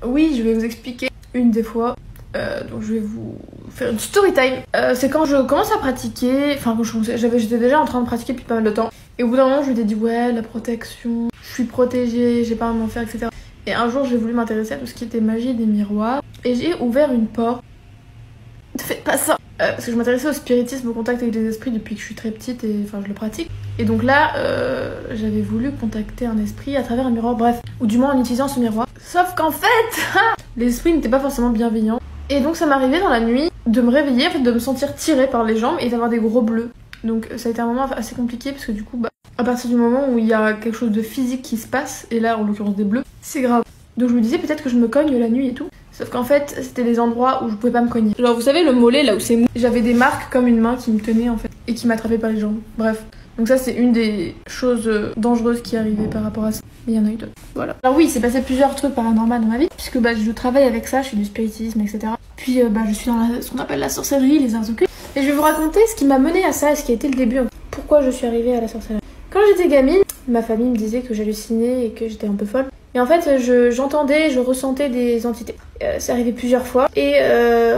Oui, je vais vous expliquer une des fois. Donc je vais vous faire une story time. C'est quand je commence à pratiquer, enfin j'étais déjà en train de pratiquer depuis pas mal de temps. Et au bout d'un moment je m'étais dit ouais, la protection, je suis protégée, j'ai pas à m'en faire, etc. Et un jour j'ai voulu m'intéresser à tout ce qui était magie des miroirs. Et j'ai ouvert une porte. Ne faites pas ça, parce que je m'intéressais au spiritisme, au contact avec les esprits depuis que je suis très petite et enfin je le pratique. Et donc là, j'avais voulu contacter un esprit à travers un miroir, bref, ou du moins en utilisant ce miroir. Sauf qu'en fait, l'esprit n'était pas forcément bienveillant. Et donc ça m'arrivait dans la nuit de me réveiller, en fait, de me sentir tirée par les jambes et d'avoir des gros bleus. Donc ça a été un moment assez compliqué parce que du coup, à partir du moment où il y a quelque chose de physique qui se passe, et là en l'occurrence des bleus, c'est grave. Donc je me disais peut-être que je me cogne la nuit et tout. Sauf qu'en fait, c'était des endroits où je pouvais pas me cogner. Genre, vous savez, le mollet, là où c'est mou, j'avais des marques comme une main qui me tenait, en fait, et qui m'attrapait par les jambes. Bref. Donc ça, c'est une des choses dangereuses qui est arrivée par rapport à ça. Mais il y en a eu d'autres. Voilà. Alors oui, il s'est passé plusieurs trucs paranormaux dans ma vie, puisque je travaille avec ça, je fais du spiritisme, etc. Puis je suis dans ce qu'on appelle la sorcellerie, les arts occultes. Et je vais vous raconter ce qui m'a menée à ça, et ce qui a été le début. Pourquoi je suis arrivée à la sorcellerie. Quand j'étais gamine, ma famille me disait que j'hallucinais et que j'étais un peu folle. Et en fait, j'entendais, je ressentais des entités. C'est arrivé plusieurs fois. Et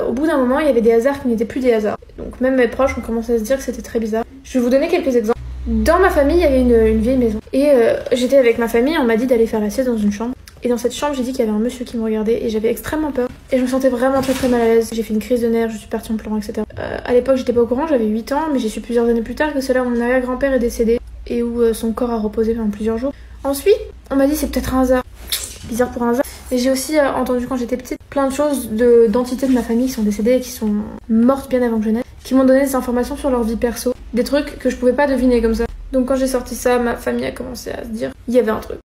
au bout d'un moment, il y avait des hasards qui n'étaient plus des hasards. Donc même mes proches ont commencé à se dire que c'était très bizarre. Je vais vous donner quelques exemples. Dans ma famille, il y avait une vieille maison. Et j'étais avec ma famille, on m'a dit d'aller faire la sieste dans une chambre. Et dans cette chambre, j'ai dit qu'il y avait un monsieur qui me regardait et j'avais extrêmement peur. Et je me sentais vraiment très très mal à l'aise. J'ai fait une crise de nerfs, je suis partie en pleurant, etc. À l'époque, j'étais pas au courant, j'avais 8 ans, mais j'ai su plusieurs années plus tard que c'est là où mon arrière-grand-père est décédé et où son corps a reposé pendant plusieurs jours. Ensuite, on m'a dit c'est peut-être un hasard. Bizarre pour un hasard. Et j'ai aussi entendu quand j'étais petite plein de choses d'entités de ma famille qui sont décédées et qui sont mortes bien avant que je naisse, qui m'ont donné des informations sur leur vie perso, des trucs que je pouvais pas deviner comme ça. Donc quand j'ai sorti ça, ma famille a commencé à se dire il y avait un truc.